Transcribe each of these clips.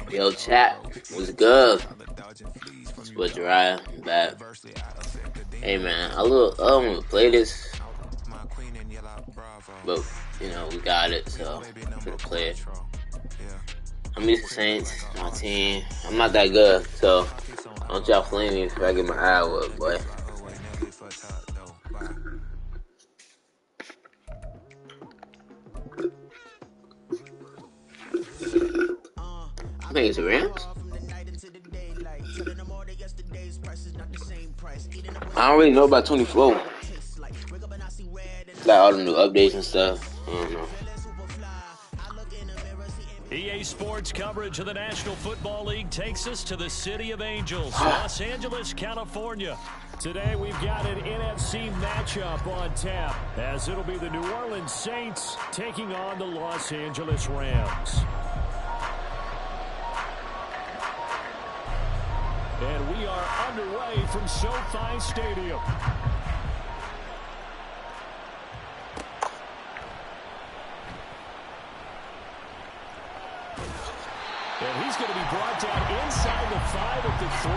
Yo, chat was good. It's with Jiraiya. I'm back. Hey man, I want to play this, but you know we got it, so I'm gonna play it. I'm used to Saints, my team. I'm not that good, so don't y'all flame me if I get my eye up, boy. I think it's the Rams. I don't really know about 24. Like all the new updates and stuff. I don't know. EA Sports coverage of the National Football League takes us to the City of Angels, Los Angeles, California. Today we've got an NFC matchup on tap, as it'll be the New Orleans Saints taking on the Los Angeles Rams. And we are underway from SoFi Stadium. And he's going to be brought down inside the 5 at the 3.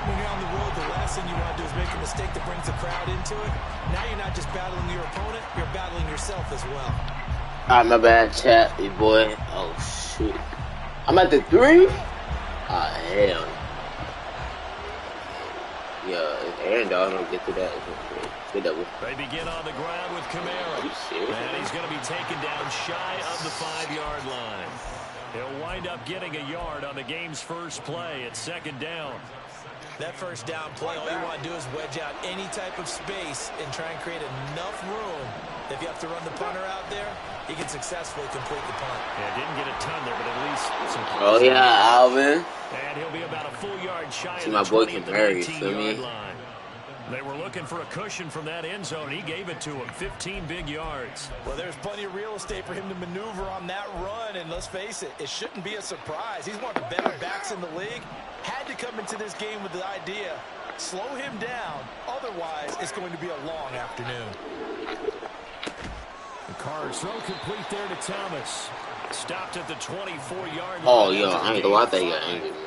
When you're on the road, the last thing you want to do is make a mistake that brings the crowd into it. Now you're not just battling your opponent, you're battling yourself as well. Alright, my bad, chat, you boy. Oh, shoot. I'm at the 3? Ah, hell. Yeah, if Aaron Donald don't get to that, it's great. Good double. They begin on the ground with Kamara. Are you serious? And he's going to be taken down shy of the 5-yard line. He'll wind up getting a yard on the game's first play at second down. That first down play, all you want to do is wedge out any type of space and try and create enough room. If you have to run the punter out there, he can successfully complete the punt. Yeah, didn't get a ton there, but at least some. Oh, yeah, Alvin. And he'll be about a full yard shy See of my the boy 20 can marry, 19 feel me? yard line. They were looking for a cushion from that end zone. He gave it to him, 15 big yards. Well, there's plenty of real estate for him to maneuver on that run, and let's face it, it shouldn't be a surprise. He's one of the better backs in the league. Had to come into this game with the idea, slow him down, otherwise it's going to be a long afternoon. The car is throw complete there to Thomas. Stopped at the 24-yard line. Oh, yo, I ain't gonna lie, that he got injured, man.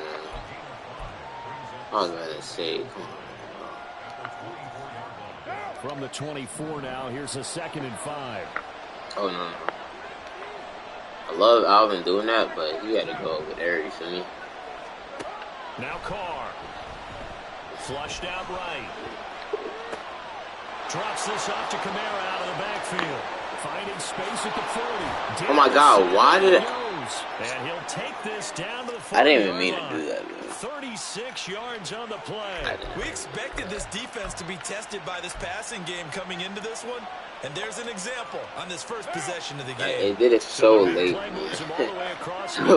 I was about to say, come on. From the 24 now, here's a 2nd and 5. Oh, no. I love Alvin doing that, but he had to go over there, you feel me? Now Carr. Flushed out right. Drops this off to Kamara out of the backfield. Finding space at the 40. Oh, my God, why did it... And he'll take this down to the 40. I didn't even mean to do that, man. 36 yards on the play. We expected this defense to be tested by this passing game coming into this one, and there's an example on this first possession of the game. They did it so late, man.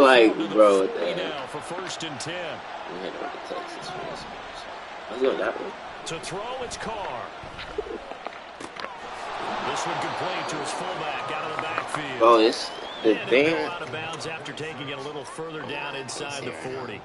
Like, bro, what the now for 1st and 10. Let's go that way. To throw, it's Carr. This one complete to his fullback out of the backfield. Oh, it's the thing. Out of bounds after taking it a little further down inside the 40.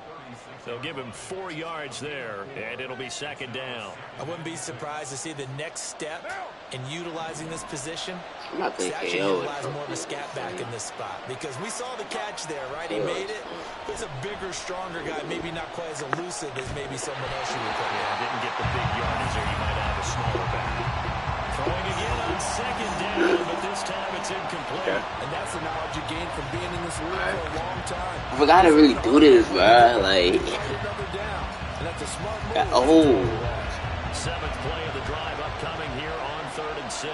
They'll give him 4 yards there, and it'll be 2nd down. I wouldn't be surprised to see the next step in utilizing this position. I'm not thinking actually utilize more of a scat back in this spot, because we saw the catch there, right? He made it. He's a bigger, stronger guy, maybe not quite as elusive as maybe someone else you would put in. Didn't get the big yardage there. You might have a smaller back. Throwing again on 2nd down, but this time it's incomplete. Okay. And that's the knowledge you gain from being in this league for a long time. I forgot to really do this, bro. Like, oh. 7th play of the drive upcoming here on 3rd and 6.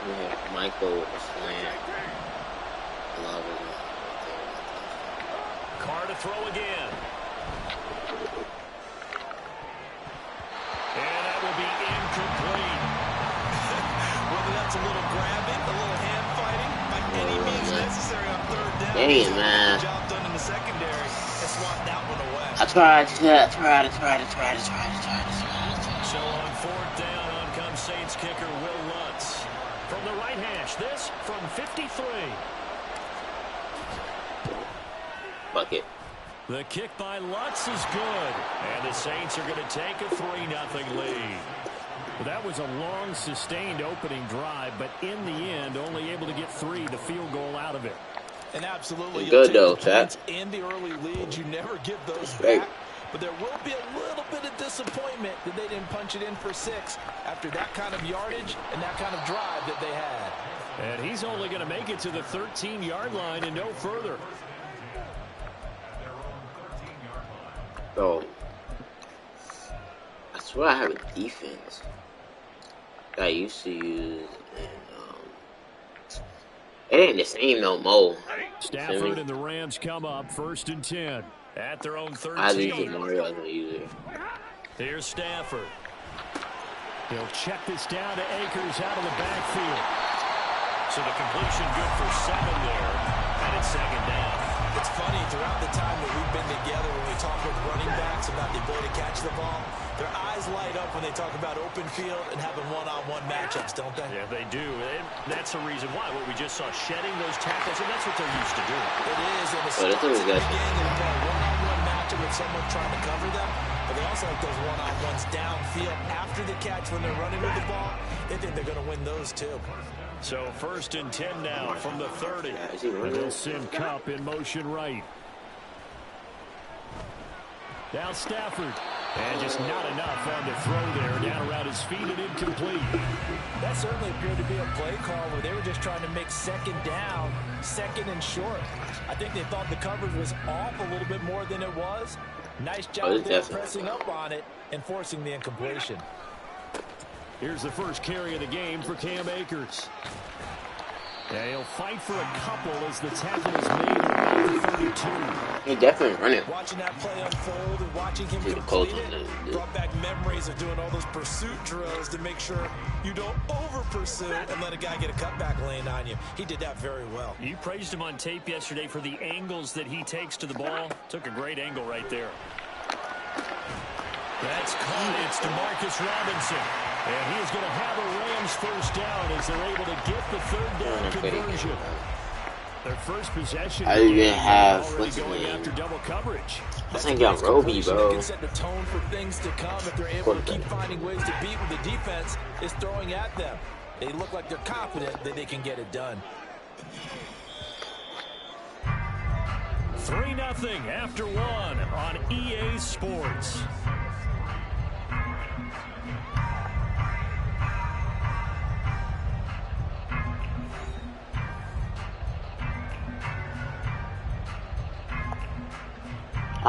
We have Michael with the slant. Love it. Carr to throw again. And that will be incomplete. Whether that's a little grabbing, a little hand fighting, by any means necessary on 3rd down. Dang, man. Job done in the secondary and swat that one away. I tried to. So on 4th down, on comes Saints kicker Will Lutz. From the right hash, this from 53. Bucket. The kick by Lutz is good. And the Saints are going to take a 3-0 lead. Well, that was a long, sustained opening drive, but in the end, only able to get 3, the field goal out of it. And absolutely, good though, Chat. In the early leads, you never give those back. But there will be a little bit of disappointment that they didn't punch it in for 6 after that kind of yardage and that kind of drive that they had. And he's only going to make it to the 13-yard line and no further. So, I swear I have a defense that I used to use, and it ain't the same no more. Stafford and the Rams come up 1st and 10 at their own 13. I just use Mario as a user. Here's Stafford. He'll check this down to Akers out of the backfield. So the completion good for 7 there, and it's 2nd down. It's funny, throughout the time that we've been together, when we talk with running backs about the ability to catch the ball, their eyes light up when they talk about open field and having one-on-one matchups, don't they? Yeah, they do. And that's the reason why. What we just saw, shedding those tackles, and that's what they're used to doing. It is, and it starts in the beginning with a one-on-one matchup with someone trying to cover them, but they also like those one-on-ones downfield after the catch when they're running with the ball. They think they're going to win those, too. So 1st and 10 now from the 30. They'll send Cup in motion right. Now Stafford. And just not enough on the throw there. Down around his feet and incomplete. That certainly appeared to be a play call where they were just trying to make 2nd down, 2nd and short. I think they thought the coverage was off a little bit more than it was. Nice job there pressing up on it and forcing the incompletion. Here's the first carry of the game for Cam Akers. Yeah, he'll fight for a couple as the tackle is made at the 32. He definitely running. Watching that play unfold and watching him complete it brought back memories of doing all those pursuit drills to make sure you don't over-pursue and let a guy get a cutback lane on you. He did that very well. You praised him on tape yesterday for the angles that he takes to the ball. Took a great angle right there. That's caught. It's DeMarcus Robinson. And he is going to have a Rams first down as they're able to get the 3rd down conversion. Their first possession. I didn't have going after double coverage. I think y'all Roby, bro. Can set the tone for things to come if they're able to keep finding ways to beat what the defense is throwing at them. They look like they're confident that they can get it done. 3-0 after 1 on EA Sports.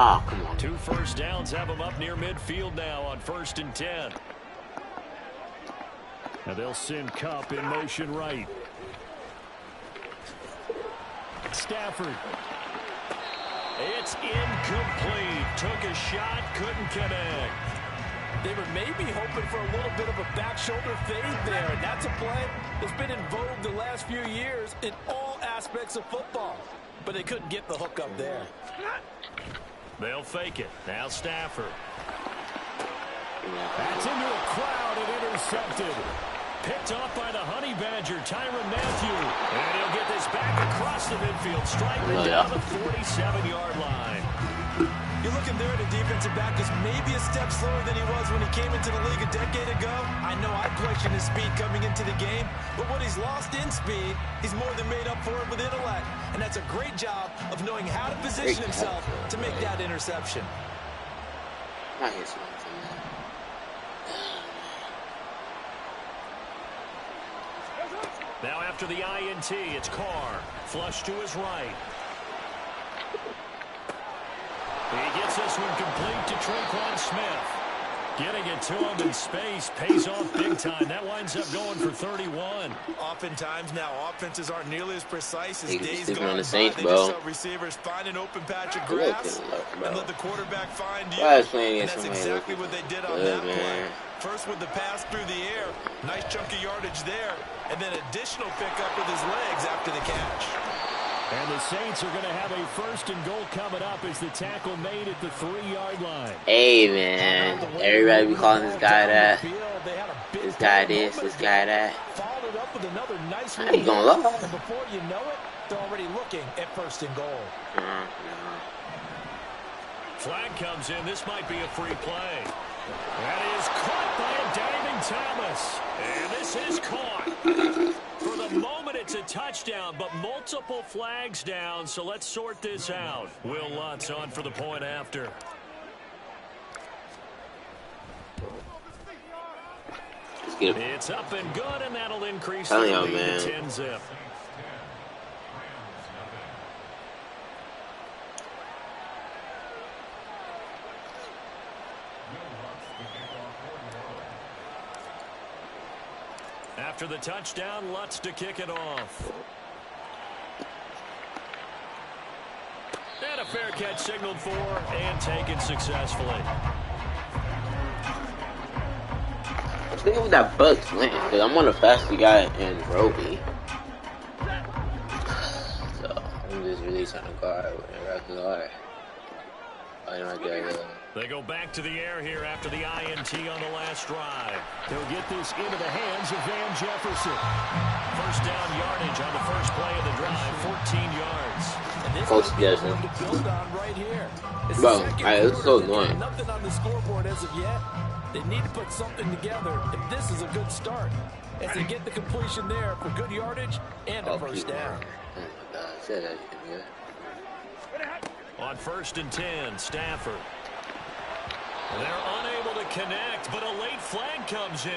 Ah, come on. 2 first downs have them up near midfield now on 1st and 10. Now they'll send Cup in motion right. Stafford. It's incomplete. Took a shot, couldn't connect. They were maybe hoping for a little bit of a back shoulder fade there. And that's a play that's been in vogue the last few years in all aspects of football. But they couldn't get the hook up there. They'll fake it. Now Stafford. That's into a crowd and intercepted. Picked off by the Honey Badger, Tyrann Mathieu. And he'll get this back across the midfield, striking down the 47-yard line. You're looking there at a defensive back who's maybe a step slower than he was when he came into the league a decade ago. I know I questioned his speed coming into the game, but what he's lost in speed, he's more than made up for it with intellect. And that's a great job of knowing how to position himself to make that interception. I hit something from that. Now after the INT, it's Carr. Flush to his right. He gets this one complete to Tre'Quan Smith. Getting it to him in space pays off big time. That winds up going for 31. Oftentimes now, offenses aren't nearly as precise as days gone on the Saints, by. bro. They just help receivers find an open patch of grass and let the quarterback find you. And that's exactly what they did on that play. First with the pass through the air. Nice chunk of yardage there. And then additional pickup with his legs after the catch. And the Saints are going to have a 1st and goal coming up as the tackle made at the 3-yard line. Hey, man. Everybody be calling this guy that. This guy this, this guy that. Followed up with another nice How you gonna look? And before you know it, they're already looking at 1st and goal. Flag comes in. This might be a free play. That is caught by a diving Thomas. this. And this is caught. For the moment, it's a touchdown, but multiple flags down, so let's sort this out. Will Lutz on for the point after. It's up and good, and that'll increase the lead to 10-zip. After the touchdown, Lutz to kick it off. And a fair catch signaled for and taken successfully. I was thinking with that Bucks win, because I'm one of the fastest guy in Roby. So, I'm just really trying to guard whenever I can guard. I know I get They go back to the air here after the INT on the last drive. They'll get this into the hands of Van Jefferson. First down yardage on the first play of the drive, 14 yards. And this Coach Desmond. to build on right here. Bro, it's so annoying. Nothing on the scoreboard as of yet. They need to put something together, and this is a good start as they get the completion there for good yardage and a first down. Oh my God, I said that again. On 1st and 10, Stafford. They're unable to connect, but a late flag comes in.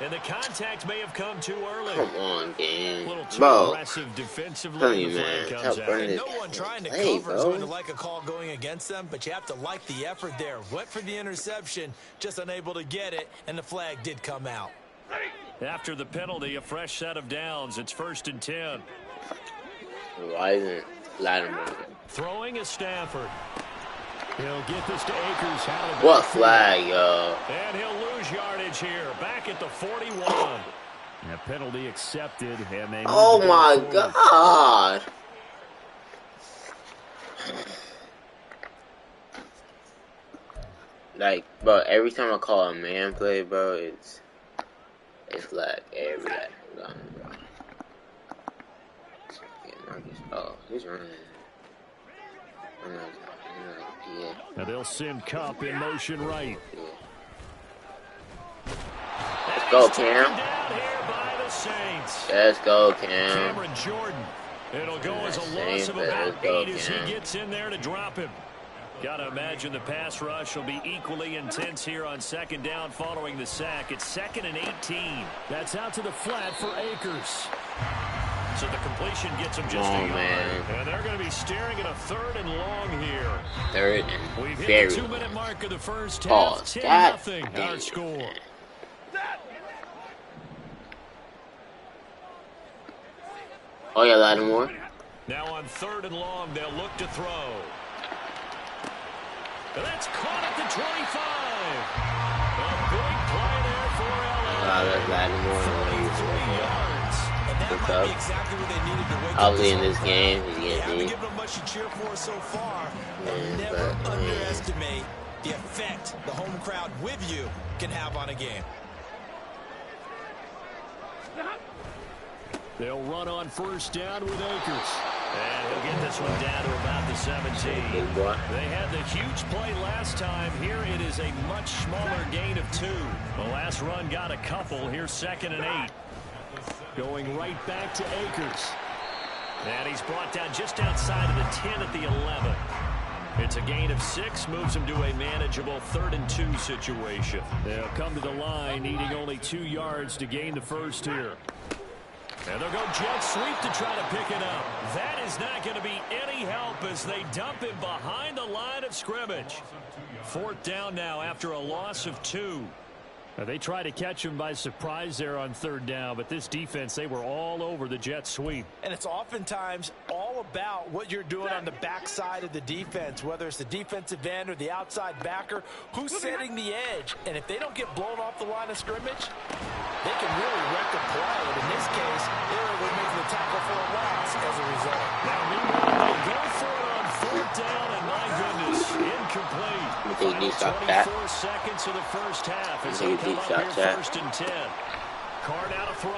And the contact may have come too early. Come on, game. A little too Bro, aggressive defensively. tell you, The man, flag comes stop out. running And this no one trying to play, cover is bro. going to like a call going against them, but you have to like the effort there. Went for the interception, just unable to get it, and the flag did come out. After the penalty, a fresh set of downs. It's 1st and 10. Why isn't Lattimore? Throwing is Stafford. He'll get this to Akers. What flag, yo? And he'll lose yardage here. Back at the 41. And a penalty accepted. And they Oh my God. Like, bro, every time I call a man play, bro, it's flag every time, bro. Yeah, Marcus. Oh, he's running. Yeah. And they'll send Cup in motion right. Yeah. Let's go, Cam. Down here by the Saints. Let's go, Cam. Cameron Jordan. It'll go as a loss of about 8 as he gets in there to drop him. Gotta imagine the pass rush will be equally intense here on 2nd down following the sack. It's 2nd and 18. That's out to the flat for Akers. So the completion gets him just a yard. Man. And they're going to be staring at a 3rd and long here. 3rd and We've very hit the 2-minute mark of the first long. half. 10-0 our score. Oh yeah, Lattimore. Now on 3rd and long, they'll look to throw. And that's caught at the 25. A big play there for LA. That's Lattimore. 33 yards. And that might be exactly what they needed to wake up. Probably in this game, he's You getting haven't beat. given them much to cheer for so far. Yeah, And never but, underestimate the effect the home crowd with you can have on a game. They'll run on 1st down with Akers. And he'll get this one down to about the 17. They had the huge play last time. Here it is a much smaller gain of 2. The last run got a couple. Here's 2nd and 8. Going right back to Akers. And he's brought down just outside of the 10 at the 11. It's a gain of 6, moves him to a manageable 3rd and 2 situation. They'll come to the line, needing only 2 yards to gain the first here. And they'll go jet sweep to try to pick it up. That is not going to be any help as they dump him behind the line of scrimmage. 4th down now after a loss of 2. They try to catch him by surprise there on 3rd down, but this defense, they were all over the jet sweep. And it's oftentimes all about what you're doing on the backside of the defense, whether it's the defensive end or the outside backer, who's setting the edge. And if they don't get blown off the line of scrimmage, they can really wreck a play. And in this case, they were making the tackle for a loss as a result. Now, meanwhile, they go for it on 4th down, and my goodness, incomplete. Final 24 seconds of the first half as they come up here 1st and 10. Card out a throw.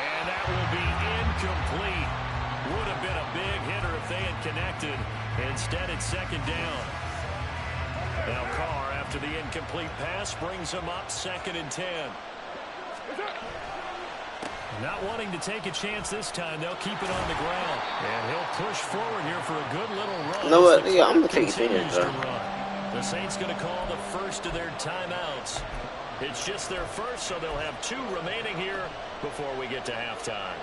And that will be incomplete. Would have been a big hitter if they had connected. Instead, it's 2nd down. Now Carr, after the incomplete pass, brings him up 2nd and 10. Not wanting to take a chance this time, they'll keep it on the ground. And he'll push forward here for a good little run. You know what? Yeah, I'm going to take a chance, bro. The Saints going to call the first of their timeouts. It's just their first, so they'll have 2 remaining here before we get to halftime.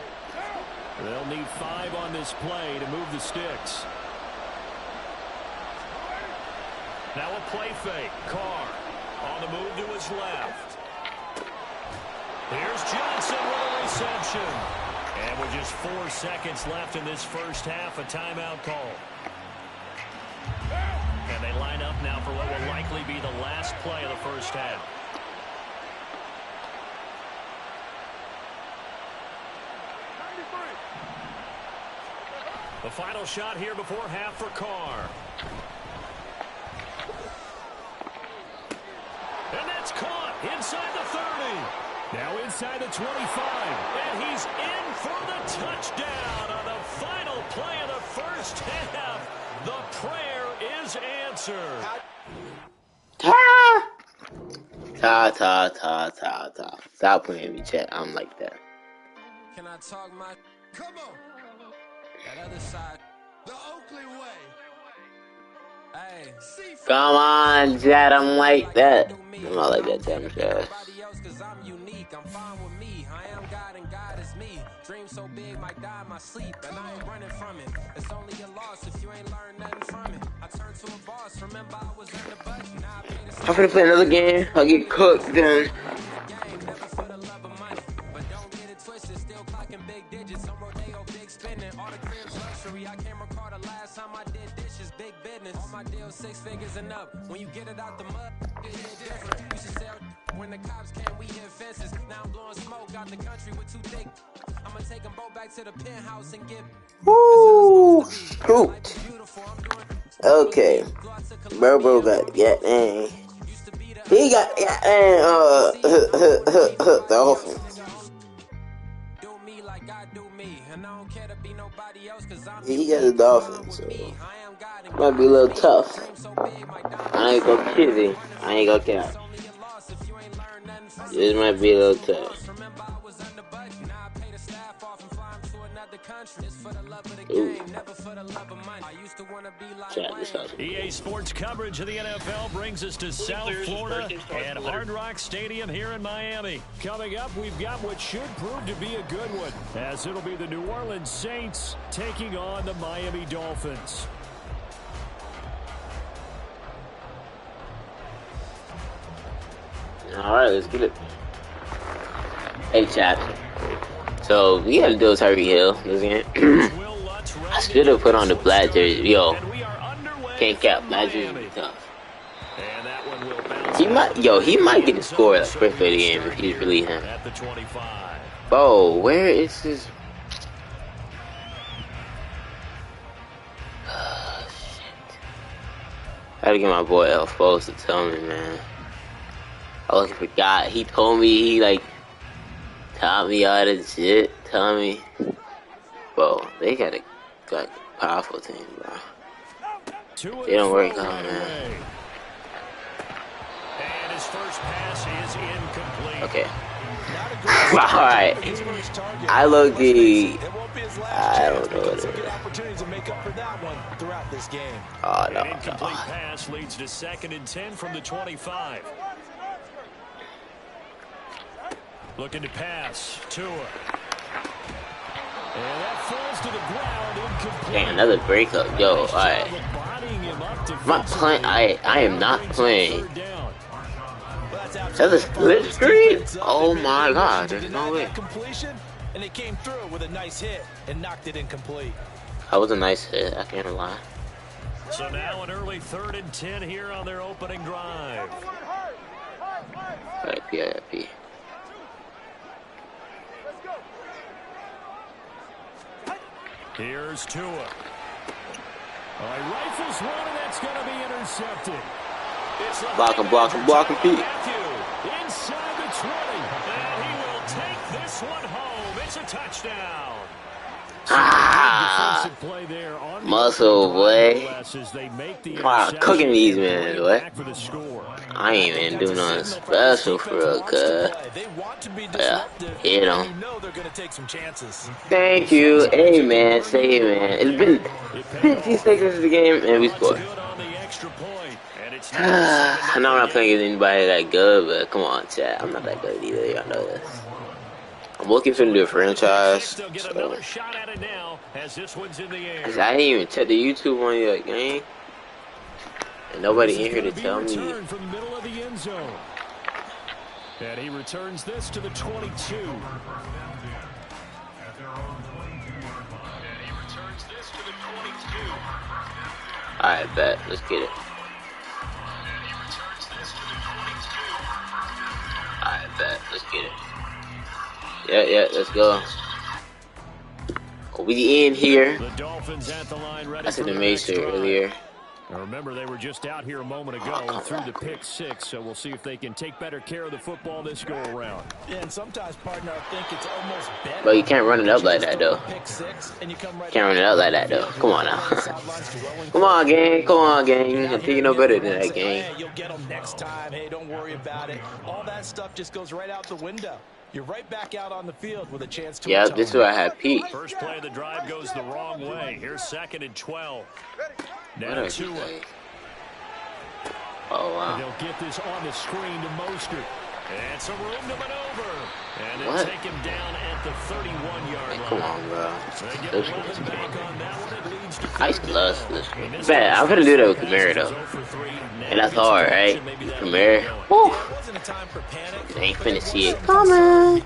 They'll need 5 on this play to move the sticks. Now a play fake. Carr on the move to his left. Here's Johnson with a reception. And with just 4 seconds left in this first half, a timeout call. And they line up now for what will likely be the last play of the first half. The final shot here before half for Carr. And that's caught inside the 30. Now inside the 25. And he's in for the touchdown on the final play of the first half. The prayer is answered. Stop playing me, chat. I'm like that. Can I talk my... Come on. That other side. The Oakley way. Hey. Come on, chat. I'm like that. I'm not like that, damn chat. I'm unique. I'm fine with me. I am God and God is me. Dream so big, might die in my sleep. And I ain't running from it. It's only a loss if you ain't learned nothing from it. I turned to a boss. Remember I was in the budget. Now I paid a... I'm finna play another game. I'll get cooked then. I can't recall the last time I did dishes, big business. All my deals 6 figures and up. When you get it out the mud, it hit different. You should sell when the cops came, we hit fences. Now I'm blowing smoke out the country with 2 thick. I'ma take them both back to the penthouse and get. Woo! Scooped. Okay. Bro got dang. He got Dolphins. He got the Dolphins, so might be a little tough. I ain't gonna kid. I ain't gonna cap. This might be a little tough. Ooh. EA Sports coverage of the NFL brings us to South Florida and Hard Rock Stadium here in Miami. Coming up, we've got what should prove to be a good one, as it'll be the New Orleans Saints taking on the Miami Dolphins. All right, let's get it. Hey, chat. So we got to do Tyreek Hill this game. I should have put on the black jersey. Yo, can't cap. Black jersey is tough. He might get the score like first play of the game if he's really him. Bro, where is his? Oh, shit. I gotta get my boy Elfos to tell me, man. I looking for God. He told me he like taught me all this shit. Tell me, bro, they got a powerful team, bro. They don't work out, man. And his first pass is incomplete. Okay. Alright. I don't know what it is. Oh, no. An incomplete pass leads to 2nd and 10 from the 25. Looking to pass. Tua. And that falls to the ground, incomplete. Dang, another breakup. Yo, alright. I'm not playing. I am not playing. That's a split screen? Oh my god, there's no way. And it came through with a nice hit and knocked it incomplete. That was a nice hit, I can't lie. So now an early 3rd and 10 here on their opening drive. Alright, PIP. Here's Tua. All right, rifles one, and that's going to be intercepted. Block him, Pete. Inside the 20, and he will take this one home. It's a touchdown. defensive play there on the muscle, boy. they make the Cooking these and men, bring it boy. back for the score. I ain't even do nothing special for real, cuz. Yeah, hit him. You know they're going to take some chances. Thank you. Hey, man. Say, man. It's been 50 seconds of the game, and we scored. I know I'm not playing against anybody that good, but come on, chat. I'm not that good either. Y'all know this. I'm looking for the new franchise. So. I didn't even check the YouTube on your game. And nobody in here to tell me. From the middle of the end zone. And he returns this to the 22. Alright, bet. Let's get it. Alright, bet. Let's get it. Yeah, let's go. We in here. The Dolphins at the line ready. I said the Mason earlier. Now remember, they were just out here a moment ago through the pick six, so we'll see if they can take better care of the football this go around. Yeah, and sometimes, partner, I think it's almost better. But you can't run it up like that, though. Can't run it up like that, though. Come on now. Come on, gang. Come on, gang. I think you know better than that, gang. You'll get them next time. Hey, don't worry about it. All that stuff just goes right out the window. You're right back out on the field with a chance to Yep, this is where I had Pete. First play of the drive goes the wrong way. Here's 2nd and 12. Now Tua. Oh, wow. They'll get this on the screen to Mostert. And some room to maneuver. And they'll What? take him down at the 31-yard line. Come on, bro. They get 11 back on that one. It leads to I love this. Man, I'm gonna do that with Kamara, though. And that's hard, right? Kamara. Woo! They ain't finna see it coming.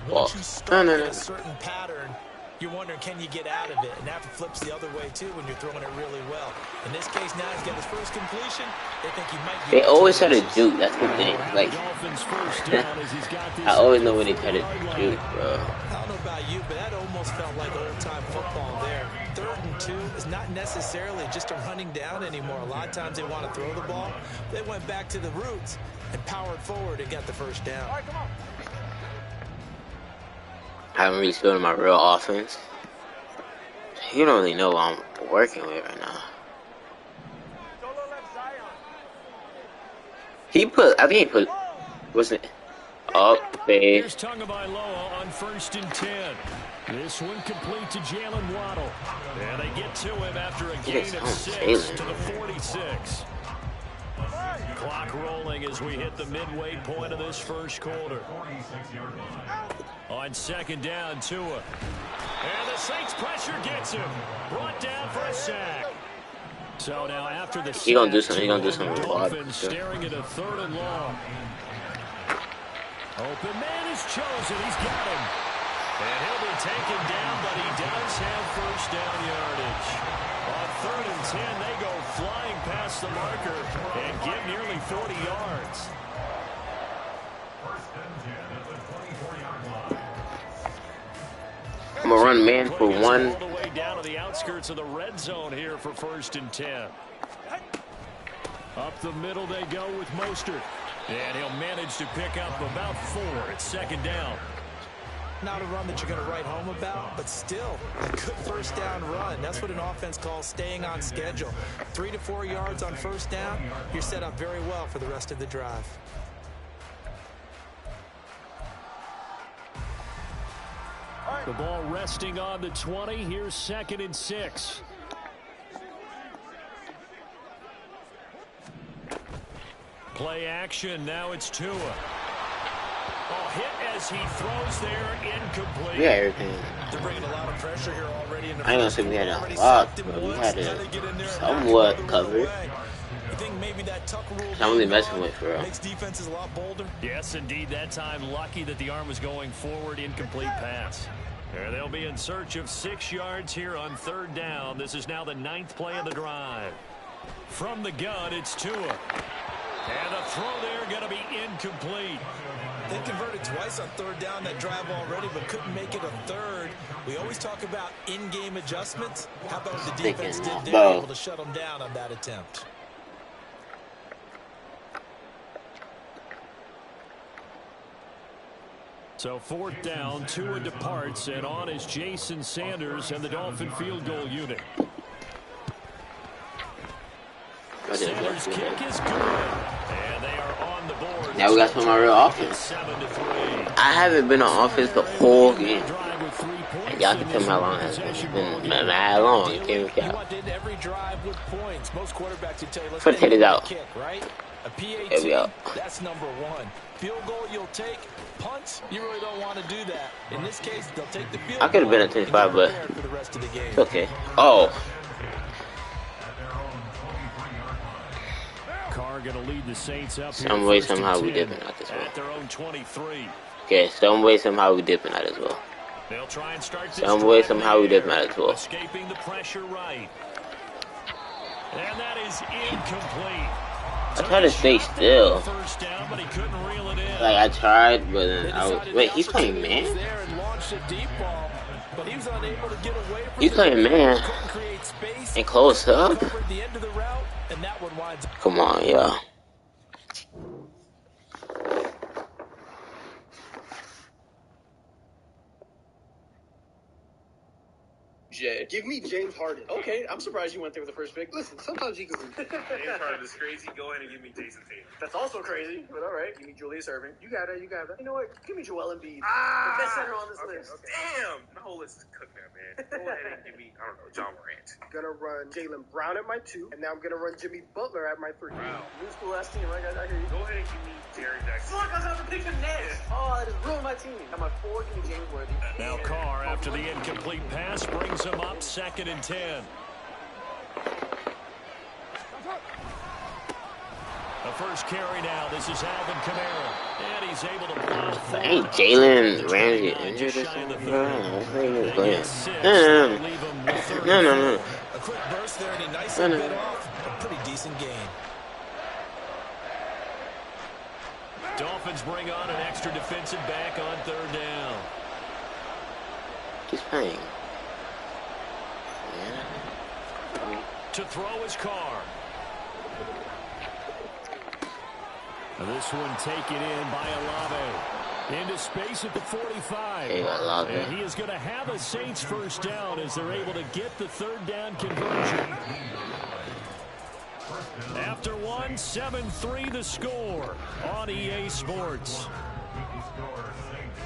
Well, no. Certain pattern, you're wondering, can you get out of it? And that flips the other way, too, when you're throwing it really well. In this case, now he's got his first completion. They think he might be. They always try to juke. That's the thing. Like, I always know when they try to juke, bro. I don't know about you, but that almost felt like old-time football there. 3rd and 2 is not necessarily just a running down anymore. A lot of times they want to throw the ball. They went back to the roots and powered forward and got the first down. I haven't really filled my real offense. You don't really know what I'm working with right now. I think he put, wasn't it? Up, fade. Here's Tagovailoa on 1st and 10. This one complete to Jalen Waddle. And they get to him after a gain of 6 to the 46. Clock rolling as we hit the midway point of this first quarter. On 2nd down, Tua. And the Saints pressure gets him. Brought down for a sack. So now after the He gonna do something. He gonna do something. Dolphins staring at a 3rd and long. Open man is chosen. He's got him. And he'll be taken down, but he does have first down yardage. On 3rd and 10, they go flying past the marker and get nearly 40 yards. I'm gonna run man for one. All the way down to the outskirts of the red zone here for 1st and 10. Up the middle they go with Mostert. And he'll manage to pick up about 4 at 2nd down. Not a run that you're going to write home about, but still a good first down run. That's what an offense calls staying on schedule. 3 to 4 yards on first down, you're set up very well for the rest of the drive. The ball resting on the 20. Here's 2nd and 6. Play action. Now it's Tua. Oh, hit as he throws there, incomplete. We had everything. They're bringing a lot of pressure here already in the I ain't gonna say we had a lot, but we had it somewhat covered. I'm only messing with, bro. Makes defenses a lot bolder. Yes, indeed. That time, lucky that the arm was going forward, incomplete pass. And they'll be in search of 6 yards here on 3rd down. This is now the 9th play of the drive. From the gun, it's Tua. And the throw there going to be incomplete. They converted twice on 3rd down that drive already, but couldn't make it a 3rd. We always talk about in-game adjustments. How about what the defense did there, able to shut them down on that attempt. So So 4th down, Tua departs, and on is Jason Sanders and the Dolphin field goal unit. Sanders' kick is good, and they are on the board. Now we got some of my real offense. I haven't been on offense the whole game. And y'all can tell me how long it's been mad long. You can't even count. Put it out. There we go. That's number one. Field goal you'll take. Punts, you really don't want to do that. In this case, they'll take the field goal. I could have been at 25, but it's okay. Oh. Carr gonna lead the Saints up some way, somehow we dipping out this at their own 23. Okay, some way, somehow we dipping out as well. They'll try and start this some way, somehow we dipping out as well. Escaping the pressure right. And that is incomplete. I tried to stay still. First down, but he couldn't reel it in. Like I tried, but then I was. Wait, he's playing man? He's playing man. And close up? Come on, y'all. Give me James Harden. Okay, I'm surprised you went there with the first pick. Listen, sometimes you can lose. James Harden is crazy. Go ahead and give me Jason Tatum. That's also crazy, but all right. Give me Julius Erving. You got it. You know what? Give me Joel Embiid. Ah, the best center on this list. Okay. Damn, my whole list is cooked now, man. Go ahead and give me, I don't know, John Morant. Gonna run Jaylen Brown at my 2, and now I'm gonna run Jimmy Butler at my 3. Wow. New school ass team, right, guys? I hear you. Go ahead and give me Jerry Jackson. Fuck, I was about to pick him next. Oh, that just ruined my team. At my 4, give me James Worthy. Now Carr, after the incomplete pass, brings him up 2nd and 10. The first carry now. This is Alvin Kamara. And he's able to plow. Ain't Jalen Ramsey injured or something? No. A quick burst there, and he nicely bit off a pretty decent gain. Dolphins bring on an extra defensive back on 3rd down. He's playing. To throw his Carr. And this one taken in by Olave. Into space at the 45. Hey, and he is going to have a Saints first down as they're able to get the 3rd down conversion. After 1, 7-3 the score on EA Sports.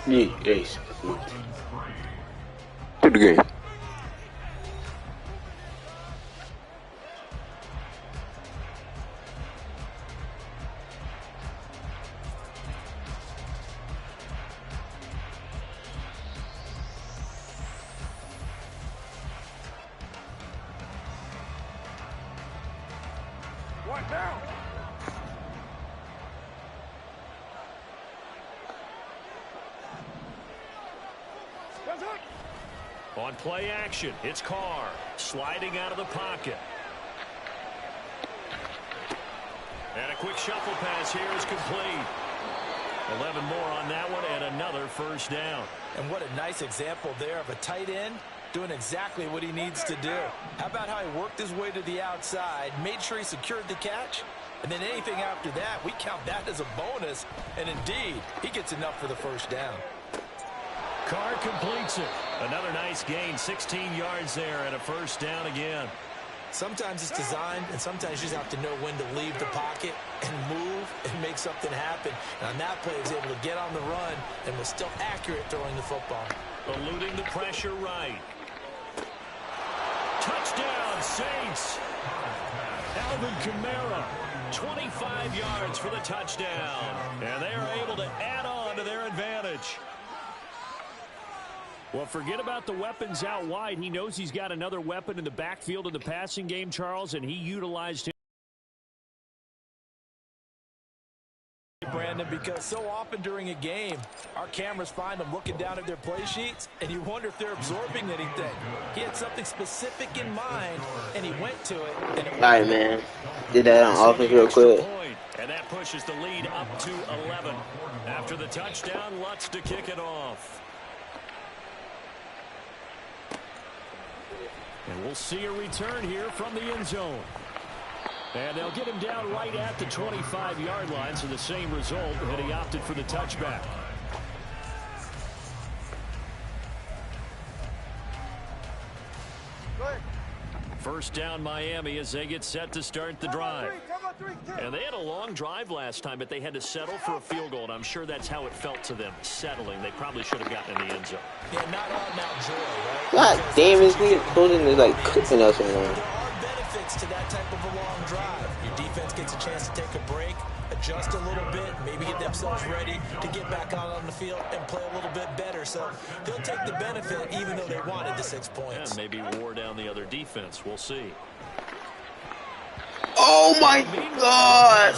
EA Sports. To the game. On play action, it's Carr sliding out of the pocket. And a quick shuffle pass here is complete. 11 more on that one and another first down. And what a nice example there of a tight end doing exactly what he needs to do. How about how he worked his way to the outside, made sure he secured the catch, and then anything after that, we count that as a bonus. And indeed, he gets enough for the first down. Carr completes it. Another nice gain, 16 yards there and a first down again. Sometimes it's designed, and sometimes you just have to know when to leave the pocket and move and make something happen. And on that play, he was able to get on the run and was still accurate throwing the football. Eluding the pressure right. Touchdown, Saints. Alvin Kamara, 25 yards for the touchdown. And they are able to add on to their advantage. Well, forget about the weapons out wide. He knows he's got another weapon in the backfield in the passing game, Charles, and he utilized him. Brandon, because so often during a game, our cameras find them looking down at their play sheets, and you wonder if they're absorbing anything. He had something specific in mind, and he went to it. And it all right, man. Did that on offense real quick. And that pushes the lead up to 11. After the touchdown, Lutz to kick it off. And we'll see a return here from the end zone. And they'll get him down right at the 25-yard line, so the same result, and he opted for the touchback. First down Miami as they get set to start the drive. And they had a long drive last time, but they had to settle for a field goal, and I'm sure that's how it felt to them, settling. They probably should have gotten in the end zone. Yeah, not all now joy, right? God damn, this nigga closing is like cooking us right now. There are benefits to that type of a long drive. Your defense gets a chance to take a break, adjust a little bit, maybe get themselves ready to get back out on the field and play a little bit better. So they'll take the benefit even though they wanted the 6 points. And maybe wore down the other defense. We'll see. Oh my God!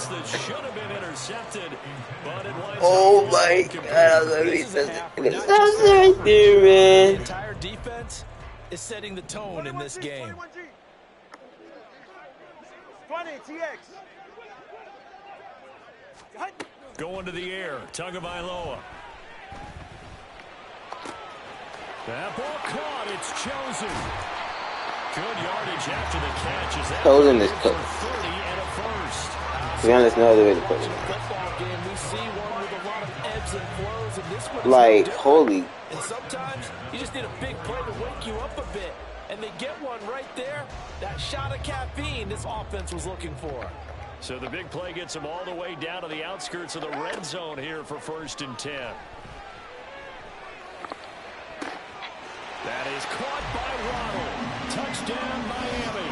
Oh my God! That's right there, man. The entire defense is setting the tone in this game. 20 TX. Going to the air, Tagovailoa. That ball caught, it's chosen. Good yardage after the catch. Is that Chosen is cooked. 30 and a first. To be honest, no other way to put it. Football game, we see one with a lot of ebbs and flows, and this one Like, holy. And sometimes you just need a big play to wake you up a bit. And they get one right there. That shot of caffeine this offense was looking for. So the big play gets them all the way down to the outskirts of the red zone here for 1st and 10. That is caught by Waddle. Touchdown, Miami.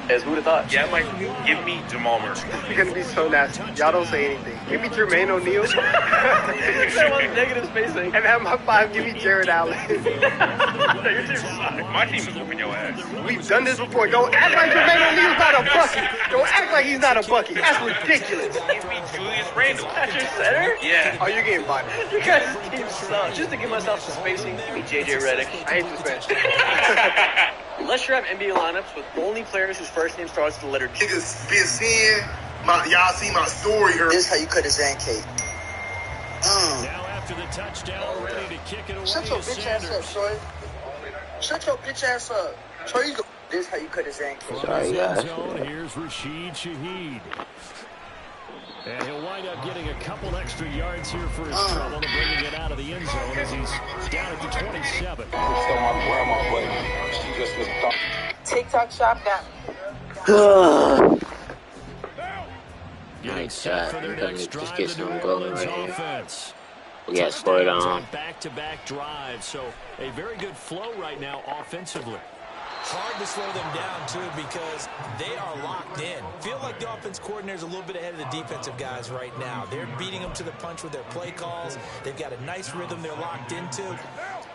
As who'd have thought? Yeah, Mike, give me Jamal Murray. You're going to be so nasty. Y'all don't say anything. Give me Jermaine O'Neal. That was negative spacing. And at my 5, give me Jared Allen. Your team sucks. My team is whooping your ass. We've done this before. Don't act like Jermaine O'Neal's not a bucket. Don't act like he's not a bucket. That's ridiculous. Give me Julius Randle. That's your center? Yeah. Oh, you're getting bodied. You guys' team sucks. Just to give myself some spacing, give me JJ Redick. I hate this man. Unless you have NBA lineups with only players whose first name starts with the letter G. Niggas been seeing y'all see my story here. This is how you cut his cake. Now after the touchdown, ready to kick it away Shut your is bitch ass up, Sanders. Troy. Shut your bitch ass up. Troy, you go. This is how you cut his cake. Sorry, End guys. zone, here's Rashid Shaheed. And he'll wind up getting a couple extra yards here for his trouble and bringing it out of the end zone as he's down at the 27. TikTok shop got Getting set for their next drive, just get the some New going Orleans right here. offense. We got scored Touchdowns on. back-to-back drives, so a very good flow right now offensively. Hard to slow them down, too, because they are locked in. Feel like the offense coordinator's a little bit ahead of the defensive guys right now. They're beating them to the punch with their play calls. They've got a nice rhythm they're locked into.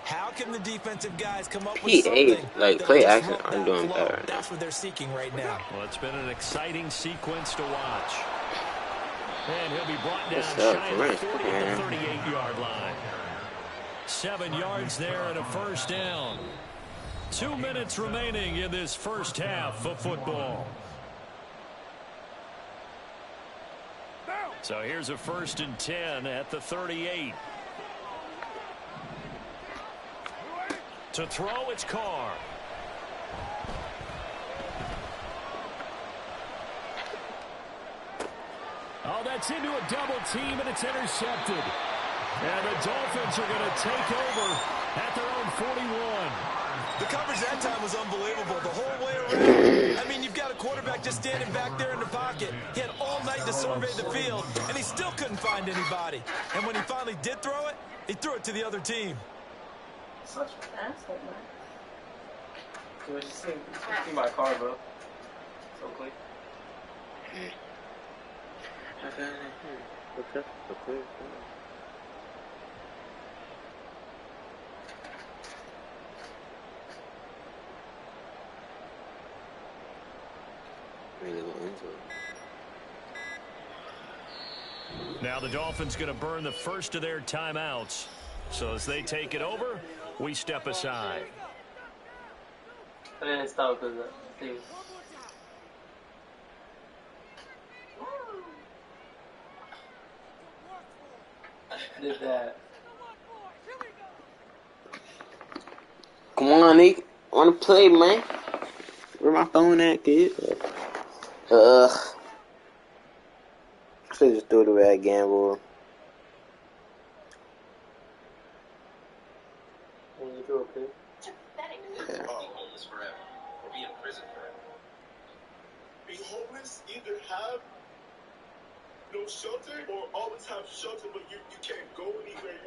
How can the defensive guys come up with something like, that'll play disrupt action, I'm that doing flow? better now. That's what they're seeking right now. Well, it's been an exciting sequence to watch. And he'll be brought down What's up, shy of the Rick, 40 at man? the 38-yard line. 7 yards there and a first down. 2 minutes remaining in this first half of football. So here's a 1st and 10 at the 38. To throw, it's Carr. Oh, that's into a double team, and it's intercepted. And the Dolphins are going to take over at their own 41. The coverage that time was unbelievable the whole way around. I mean, you've got a quarterback just standing back there in the pocket. He had all night to survey the field, and he still couldn't find anybody. And when he finally did throw it, he threw it to the other team. Such an asshole, man. Dude, just see my car, bro. So quick. Now the Dolphins going to burn the first of their timeouts. So as they take it over, we step aside. I didn't stop because Steve. Did that. Come on, Nick. Wanna play, man? Where my phone at, kid? Should just threw it away again, boy. You do okay? Yeah. no shelter, or always have shelter, but you can't go anywhere.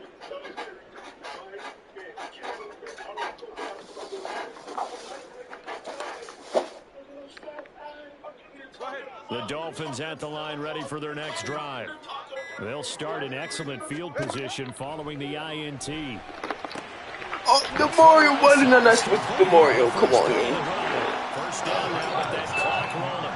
The Dolphins at the line ready for their next drive. They'll start in excellent field position following the INT. Oh, DeMario wasn't a nice with DeMario. Come on, man. First down now with that clock rolling.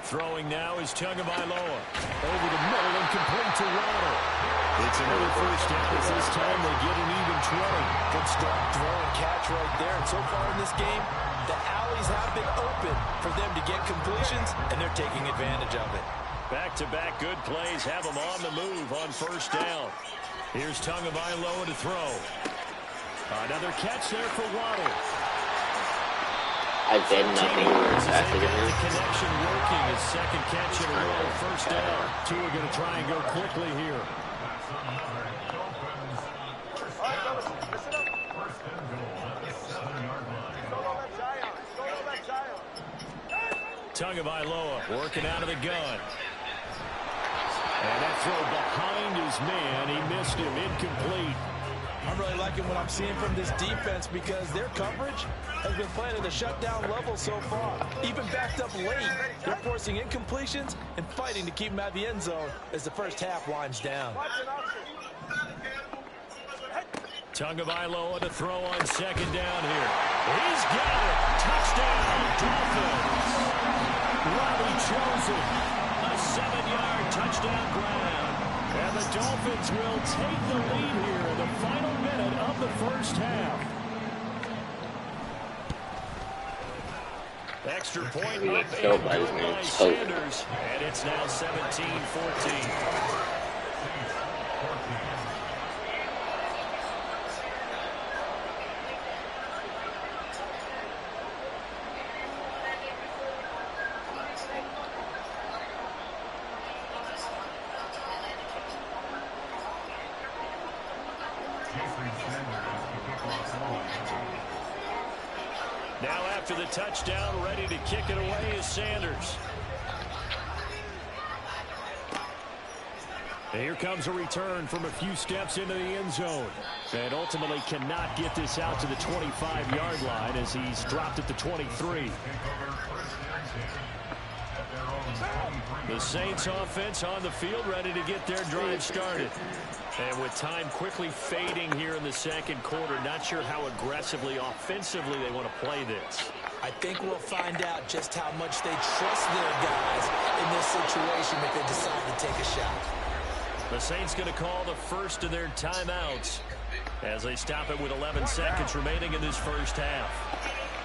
Throwing now is Tagovailoa. Over the middle and complete to Waddle. It's another first down as this time they get an even 20. Good strong throw and catch right there. And so far in this game, the alleys have been open for them to get completions, and they're taking advantage of it. Back-to-back good plays have them on the move on first down. Here's Tagovailoa to throw. Another catch there for Waddle. I bet nothing after the connection working. His second catch in a row, first down. Tua going to try and go quickly here. Tagovailoa working out of the gun. And that throw behind his man. He missed him. Incomplete. I'm really liking what I'm seeing from this defense because their coverage has been playing at a shutdown level so far. Even backed up late, they're forcing incompletions and fighting to keep them out of the end zone as the first half winds down. Tagovailoa to throw on second down here. He's got it. Touchdown, Dolphins. Robbie Chosen, a 7-yard touchdown grab. And the Dolphins will take the lead here in the final minute of the first half. Extra point up by Sanders, and it's now 17-14. Now after the touchdown, ready to kick it away is Sanders. And here comes a return from a few steps into the end zone. And ultimately cannot get this out to the 25-yard line as he's dropped at the 23. The Saints offense on the field ready to get their drive started. And with time quickly fading here in the second quarter, not sure how aggressively, offensively they want to play this. I think we'll find out just how much they trust their guys in this situation if they decide to take a shot. The Saints going to call the first of their timeouts as they stop it with 11 seconds remaining in this first half.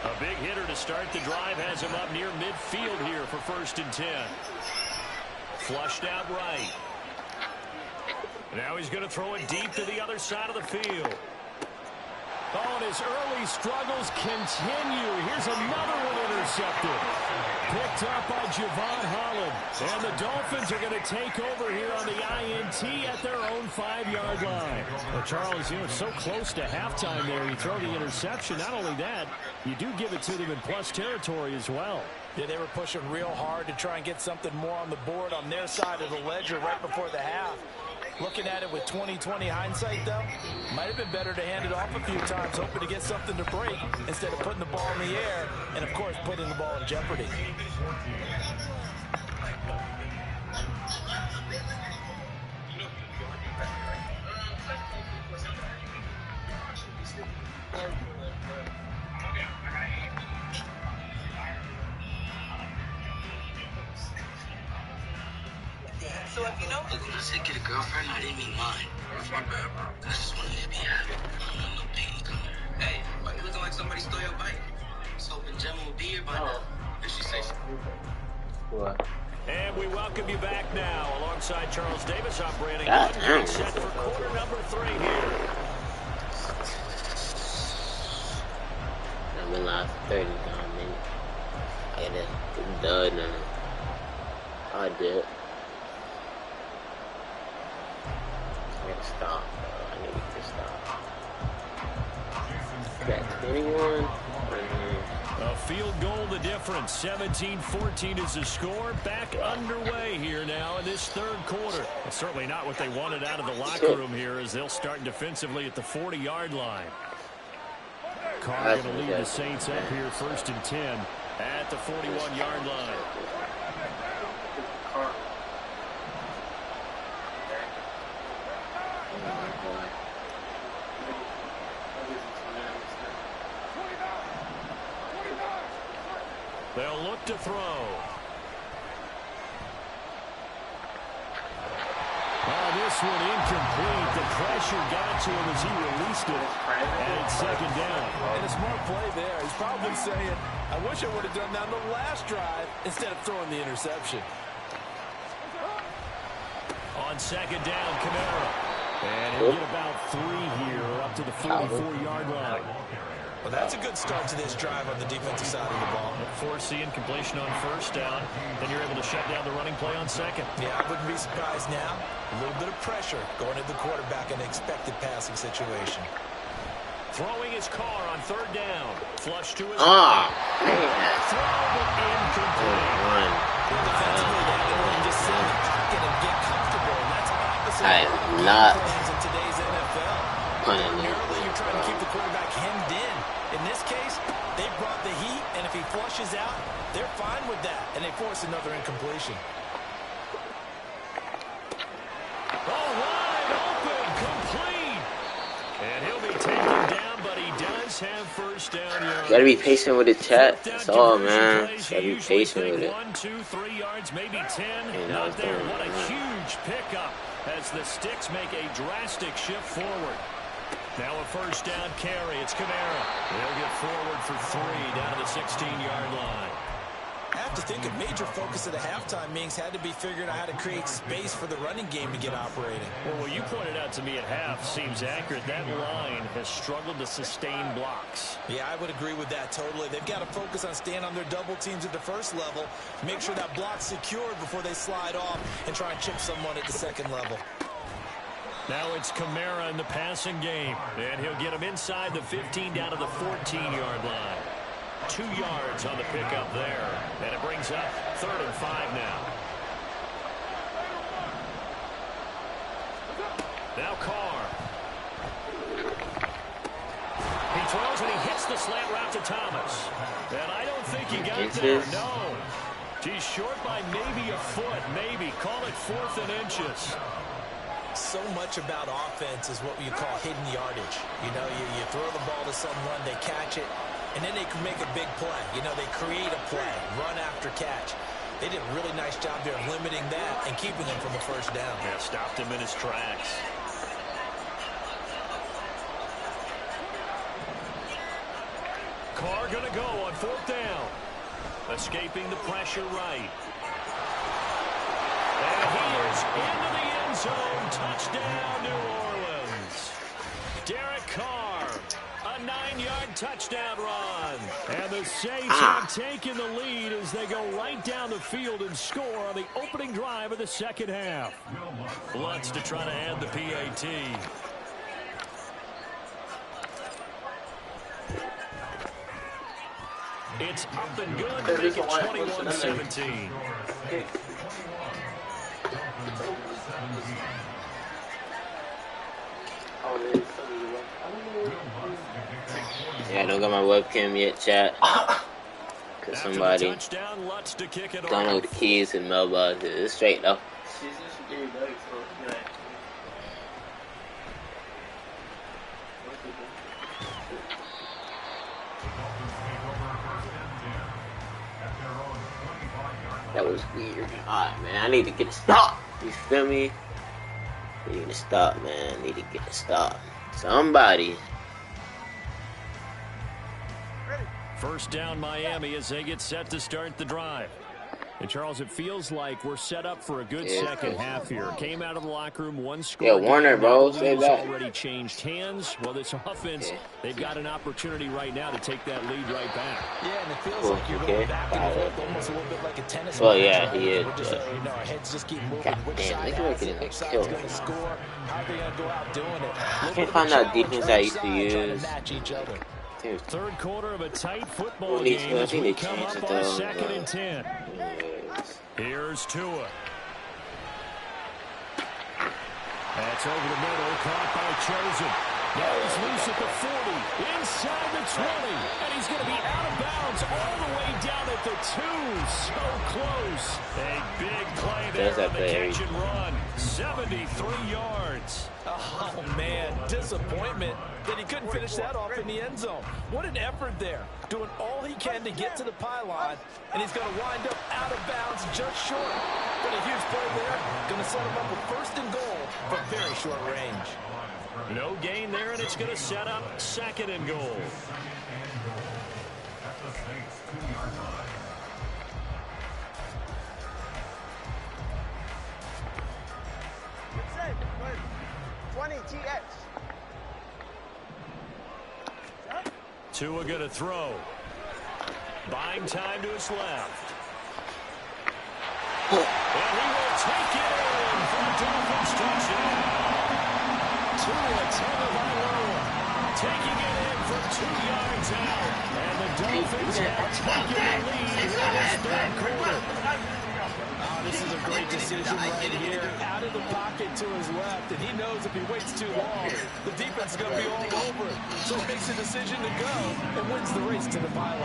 A big hitter to start the drive has him up near midfield here for 1st and 10. Flushed out right. Now he's going to throw it deep to the other side of the field. Oh, and his early struggles continue. Here's another one intercepted. Picked up by Javon Holland. And the Dolphins are going to take over here on the INT at their own 5-yard line. Well, Charles, you know, so close to halftime there. You throw the interception. Not only that, you do give it to them in plus territory as well. Yeah, they were pushing real hard to try and get something more on the board on their side of the ledger right before the half. Looking at it with 20/20 hindsight, though, might have been better to hand it off a few times, hoping to get something to break instead of putting the ball in the air and, of course, putting the ball in jeopardy. So if you know, look, when I said get a girlfriend, I didn't mean mine. My bad, bro. I just wanted to be happy. I don't want no pain coming. Hey, why you looking like somebody stole your bike? I was hoping Gemma would be here by now. Did she say so? What? And we welcome you back now alongside Charles Davis operating set for quarter number 3 here. I'm in last 30 minutes. I got done now. I did. I need to stop, bro. I need to stop. Got 21. A field goal the difference. 17-14 is the score. Back underway here now in this third quarter. It's certainly not what they wanted out of the locker room here as they'll start defensively at the 40-yard line. Carr going to lead the Saints up here 1st and 10 at the 41-yard line. They'll look to throw. Oh, this one incomplete. The pressure got to him as he released it. And it's 2nd down. And a smart play there. He's probably saying, I wish I would have done that on the last drive instead of throwing the interception. On 2nd down, Kamara. And he'll get about 3 here up to the 44-yard line. Well, that's a good start to this drive on the defensive side of the ball. Forcing completion on 1st down. Then you're able to shut down the running play on 2nd. Yeah, I wouldn't be surprised now. A little bit of pressure going at the quarterback in an expected passing situation. Throwing his Carr on 3rd down. Flush to his man. Throw incomplete. Defensively, they have to just sit in the pocket and get comfortable. And that's opposite I am of not plans in today's NFL. Ordinarily, you're trying to keep the quarterback hemmed in. In this case, they brought the heat, and if he flushes out, they're fine with that, and they force another incompletion. Oh, wide open, complete. And he'll be taken down, but he does have 1st down yards. Gotta be patient with the chat. That's all, man. Gotta be patient with it. 1, 2, 3 yards, maybe 10. Not there. What a huge pickup as the Sticks make a drastic shift forward. Now a 1st down carry. It's Kamara. They'll get forward for 3 down to the 16-yard line. I have to think a major focus of the halftime meetings had to be figuring out how to create space for the running game to get operating. Well, what you pointed out to me at half seems accurate. That line has struggled to sustain blocks. Yeah, I would agree with that totally. They've got to focus on staying on their double teams at the 1st level, make sure that block's secured before they slide off and try and chip someone at the 2nd level. Now it's Kamara in the passing game, and he'll get him inside the 15 down to the 14-yard line. 2 yards on the pickup there, and it brings up 3rd and 5 now. Now Carr. He throws and he hits the slant route to Thomas. And I don't think he got there. No. He's short by maybe a foot, maybe. Call it 4th and inches. So much about offense is what you call hidden yardage. You know, you throw the ball to someone, they catch it, and then they can make a big play. You know, they create a play, run after catch. They did a really nice job there of limiting that and keeping him from a 1st down. Yeah, stopped him in his tracks. Carr going to go on 4th down. Escaping the pressure right. And he is into the end zone. Touchdown, New Orleans. Derek Carr, a 9-yard touchdown run. And the Saints have taken the lead as they go right down the field and score on the opening drive of the 2nd half. Lutz to try to add the PAT. It's up and good to make it 21-17. Yeah, I don't got my webcam yet, chat. Cause somebody don't know the keys and mailbox. It's straight though. That was weird. Alright, man, I need to get a stop. You feel me? I need to stop, man. I need to get a stop. Somebody. 1st down Miami as they get set to start the drive. And Charles, it feels like we're set up for a good 2nd half here. Came out of the locker room, 1 score. Yeah, Warner, bro, say that. Already changed hands. Well, this offense, they've got an opportunity right now to take that lead right back. Yeah, and it feels like you're going back and forth, almost a little bit like a tennis match. Well, yeah, he is. We're just, you know, our heads just keep moving. God which damn, side look at has it, it, which side's killed. going to score, how are they going to go out doing it. I can't find that defense I used to use. Third quarter of a tight football game as we come up on 2nd and 10. Here's Tua. That's over the middle, caught by Chosen. Now he's loose at the 40, inside the 20, and he's going to be out of bounds all the way down at the 2. So close. A big play there on the catch and run. 73 yards. Oh, man, disappointment that he couldn't finish that off in the end zone. What an effort there, doing all he can to get to the pylon, and he's going to wind up out of bounds just short. But a huge play there, going to set him up with 1st and goal from very short range. No gain there, and it's going to set up 2nd and goal. Tua going to throw. Buying time to his left. And he will take it in for a Dolphins touchdown. Tua taking it in from 2 yards out. And the Dolphins have taken the lead in this 3rd quarter. This is a great decision right here. Out of the pocket to his left, and he knows if he waits too long, the defense is going to be all over it. So he makes a decision to go and wins the race to the pylon.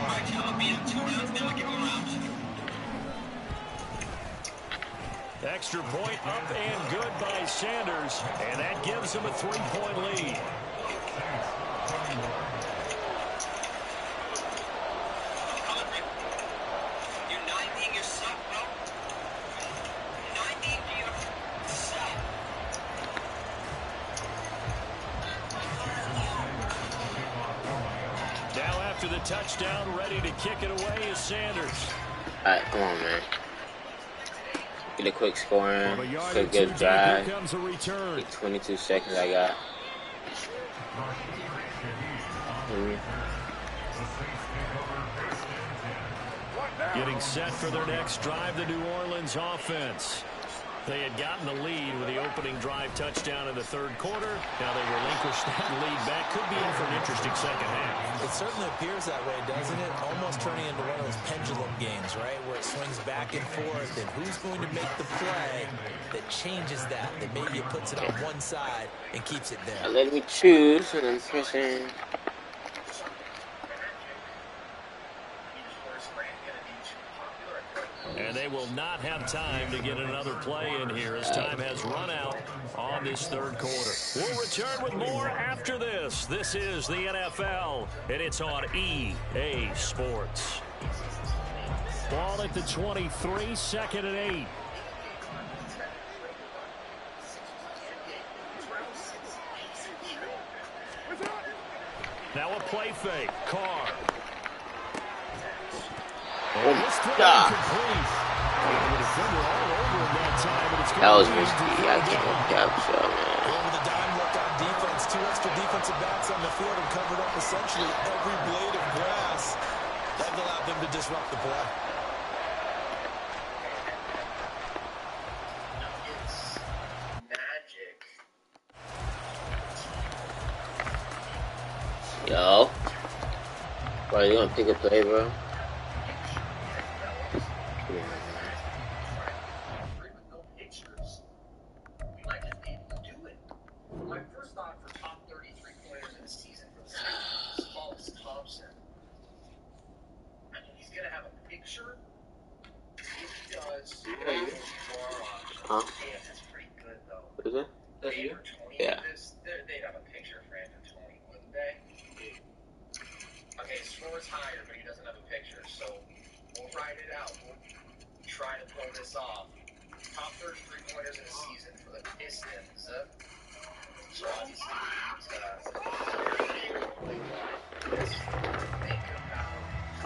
Extra point up and good by Sanders, and that gives him a 3-point lead. Now after the touchdown, ready to kick it away is Sanders. All right, come on, man. Get a quick scoring, quick good drive. 22 seconds I got. Getting set for their next drive, the New Orleans offense. They had gotten the lead with the opening drive touchdown in the 3rd quarter. Now they relinquished that lead back. Could be in for an interesting 2nd half. It certainly appears that way, doesn't it? Almost turning into one of those pendulum games, right? Where it swings back and forth, and who's going to make the play that changes that maybe it puts it on one side and keeps it there. Let me choose, and I'm pressing. And they will not have time to get another play in here as time has run out on this 3rd quarter. We'll return with more after this. This is the NFL, and it's on EA Sports. Ball at the 23, 2nd and 8. Now a play fake. Carr. Oh my God. That was risky. I can't capture, man. With a dime look on defense, 2 extra defensive backs on the field and covered up essentially every blade of grass. That allowed them to disrupt the play. It's magic. Yo. Bro, you gonna pick a play, bro? Huh? That's pretty good, though. What is it? That's you? Yeah. They'd have a picture for Andrew 20, wouldn't they? Okay, score's higher, but he doesn't have a picture, so we'll ride it out. We'll try to pull this off. Top 33 pointers in a season for the Pistons. So obviously,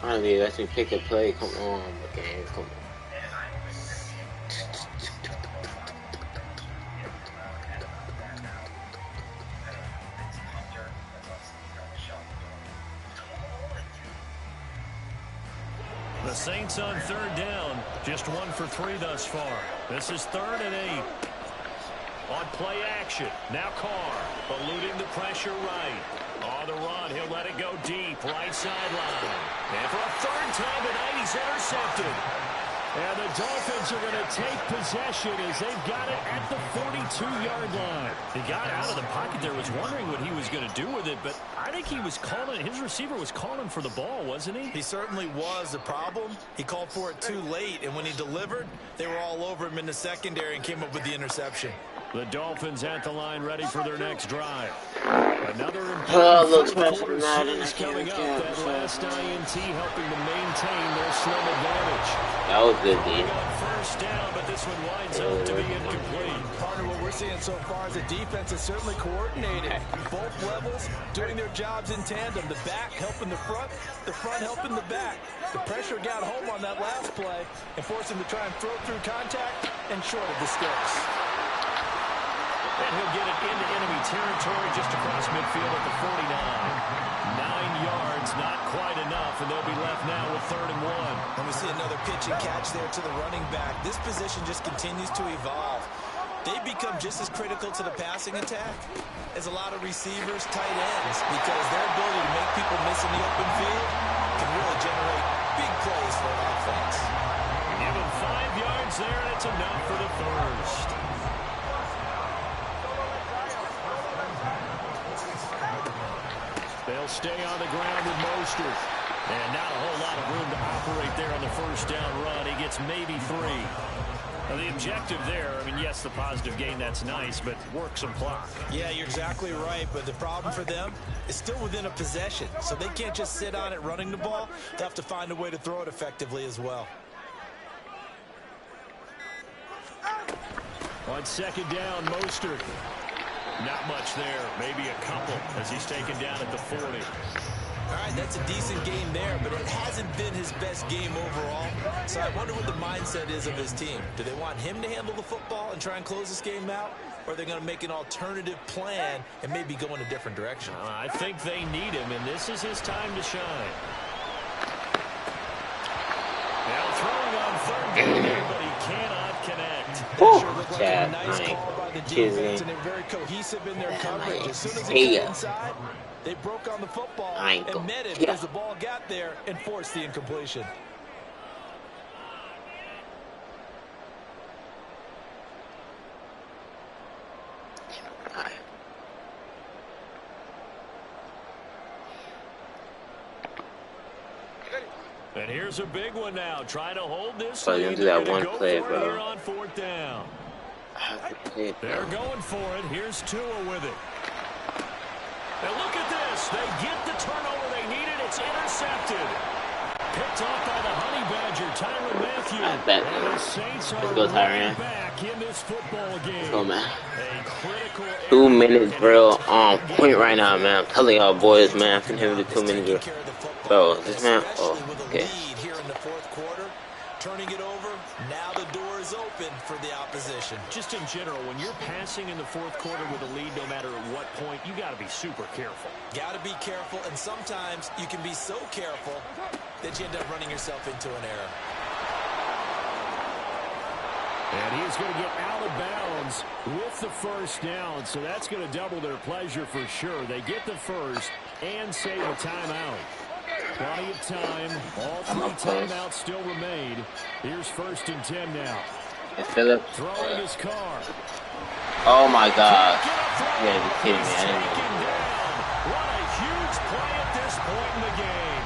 Finally, let me pick a play. Come on, game. Come on. The Saints on 3rd down, just 1 for 3 thus far. This is 3rd and 8. On play action, now Carr, eluding the pressure right. on the run. He'll let it go deep, right sideline. And for a third time tonight, he's intercepted. And the Dolphins are going to take possession as they've got it at the 42-yard line. He got out of the pocket there, was wondering what he was going to do with it, but I think he was calling, his receiver was calling for the ball, wasn't he? He certainly was. The problem, he called for it too late, and when he delivered, they were all over him in the secondary and came up with the interception. The Dolphins at the line ready for their next drive. Another looks important quarter series coming up. That last INT helping to maintain their slim advantage. That was good, dude. First down, but this one winds up to be incomplete. Partner, what we're seeing so far is the defense is certainly coordinated. Both levels doing their jobs in tandem. The back helping the front helping the back. The pressure got home on that last play and forced him to try and throw through contact and short of the sticks. And he'll get it into enemy territory just across midfield at the 49. 9 yards, not quite enough, and they'll be left now with 3rd and 1. And we see another pitch and catch there to the running back. This position just continues to evolve. They become just as critical to the passing attack as a lot of receivers, tight ends, because their ability to make people miss in the open field can really generate big plays for an offense. Give him 5 yards there, and it's enough for the first. They'll stay on the ground with Mostert. And not a whole lot of room to operate there on the first down run. He gets maybe 3. Now the objective there, I mean, yes, the positive gain, that's nice, but work some clock. Yeah, you're exactly right, but the problem for them is still within a possession. So they can't just sit on it running the ball. They'll have to find a way to throw it effectively as well. On second down, Mostert. Not much there, maybe a couple as he's taken down at the 40. All right, that's a decent game there, but it hasn't been his best game overall. So I wonder what the mindset is of his team. Do they want him to handle the football and try and close this game out? Or are they going to make an alternative plan and maybe go in a different direction? I think they need him, and this is his time to shine. Now throwing on 3rd down, but he cannot connect. Whew, Sure looked like a nice call by the defense, and they're very cohesive in their coverage. As soon as he got inside, they broke on the football and met him as the ball got there and forced the incompletion. And here's a big one now. Trying to hold this. So you do that one play, bro. Here on 4th down. They're going for it. Here's Tua with it. And look at this. They get the turnover they needed. It's intercepted. Picked off by the Honey Badger, Tyrann Mathieu. I bet. Let's go, Tyrann. Back in this football game. Let's go, man. 2 minutes, bro. On point right now, man. I'm telling y'all boys, man. I'm finna hit the 2 minutes, bro. This man. Oh, okay. Here in the 4th quarter, turning it over. Now the door is open for the opposition. Just in general, when you're passing in the 4th quarter with a lead, no matter at what point, you got to be super careful. Got to be careful, and sometimes you can be so careful that you end up running yourself into an error. And he's going to get out of bounds with the first down, so that's going to double their pleasure for sure. They get the first and save a timeout. Plenty of time. All 3 timeouts still remain. Here's 1st and 10 now. Philip. Throwing his car. Oh my God. You gotta be kidding me. I didn't know. What a huge play at this point in the game.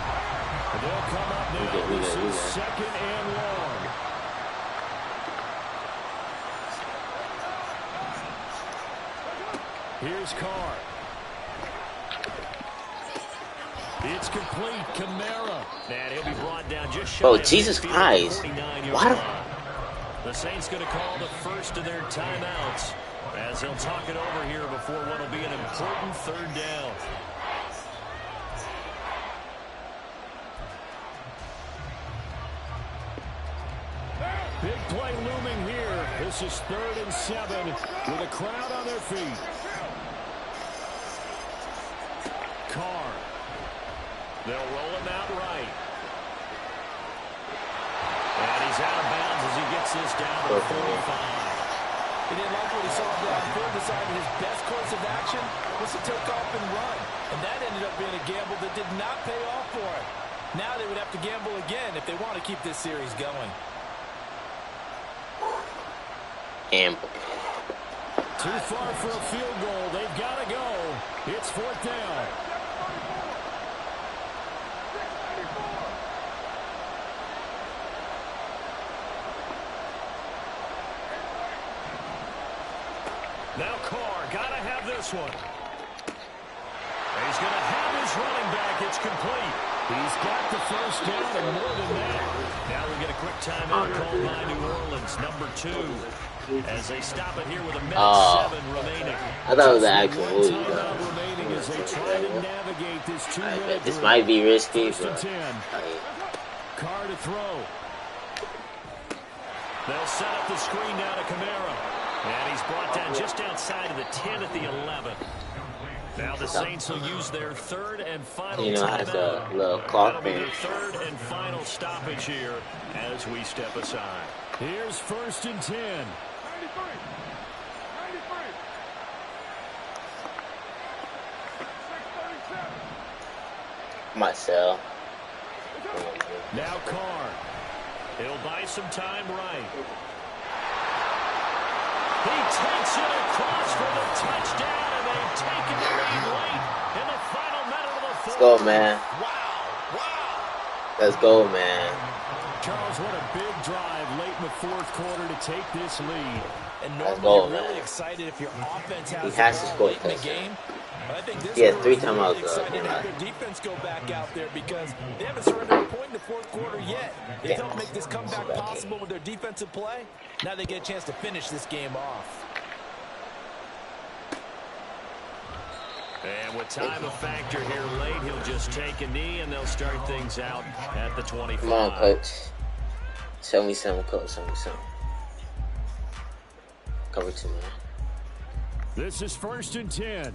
They'll come up now. This is 2nd and long. Here's Carr. It's complete. Kamara. And he'll be brought down just shy. Oh, Jesus Christ. What? The Saints going to call the first of their timeouts as he'll talk it over here before what will be an important 3rd down. Big play looming here. This is 3rd and 7 with a crowd on their feet. Carr. They'll roll him out right. And he's out of bounds as he gets this down to the 45. He didn't like what he saw downfield, decided his best course of action was to take off and run. And that ended up being a gamble that did not pay off for him. Now they would have to gamble again if they want to keep this series going. Gamble. Too far for a field goal. They've got to go. It's 4th down. Now Carr, got to have this one. He's going to have his running back. It's complete. He's got the first down and more than that. Now we get a quick timeout called by New Orleans, number 2, as they stop it here with a minute 7 remaining. I thought it was an actual movie. Remaining as they try to navigate this 2-minute. This might be risky, but Carr to throw. They'll set up the screen now to Kamara. And he's brought down just outside of the 10 at the 11. Now the Saints will use their 3rd and final timeout. A little clock That'll be their 3rd and final stoppage here as we step aside. Here's 1st and 10. Myself. Now Carr. He'll buy some time right. He takes it across for the touchdown, and they've taken the lead late in the final minute of the 4th. Let's go, man. Wow. Let's go, man. Charles, what a big drive late in the 4th quarter to take this lead. And Let's normally go, you're really man. excited if your offense has He has to the score ball late in the touchdown. game. But I think this He has one 3 is really timeouts, excited to have their defense go back out there because they haven't surrendered a point in the 4th quarter yet. They helped make this comeback possible with their defensive play. Now they get a chance to finish this game off. And with time a factor here late, he'll just take a knee, and they'll start things out at the 25. Come on, coach. Show me something, coach. Show me something. Cover 2, man. This is 1st and 10.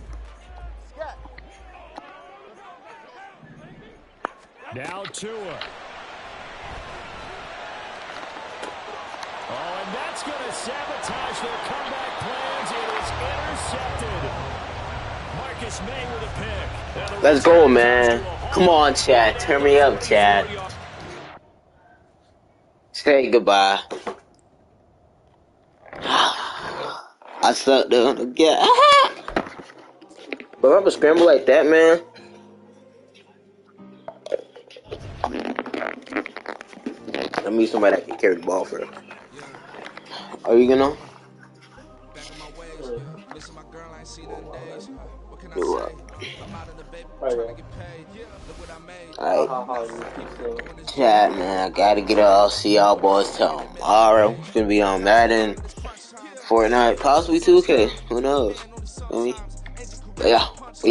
Now Tua. Oh, and that's going to sabotage their comeback plans. It is intercepted. Marcus May with a pick. Let's go, man. Come on, Chad. Turn me up, Chad. Say goodbye. I sucked up again. But I'm a scramble like that, man. I need somebody that can carry the ball for them. Are you gonna? Do what? Alright. Chat, man. I gotta get off. See y'all boys tomorrow. It's gonna be on Madden, Fortnite, possibly 2K. Who knows? But yeah.